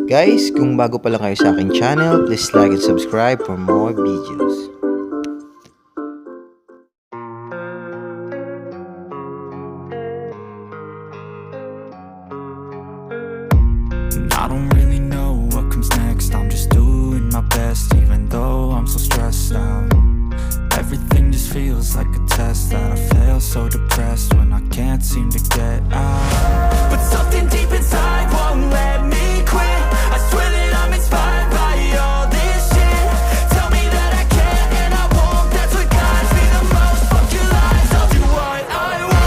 Guys, kung bago pa lang kayo sa aking channel, please like and subscribe for more videos. I don't really know what comes next. I'm just doing my best, even though I'm so stressed out. Everything just feels like a test that I fail, so depressed when I can't seem to get out. But something deep inside won't let me quit. I swear that I'm inspired by all this shit. Tell me that I can and I won't. That's what guides me the most. Fuck your lies, I'll do what I want.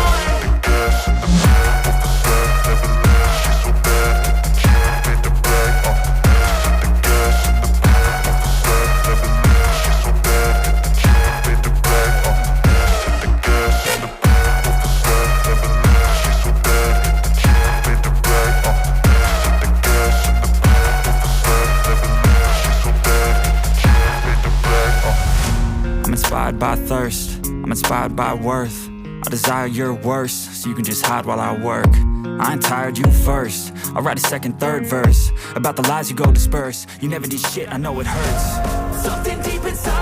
I'm inspired by thirst, I'm inspired by worth. I desire your worst, so you can just hide while I work. I ain't tired, you first. I'll write a second, third verse about the lies you go disperse. You never did shit, I know it hurts. Something deep inside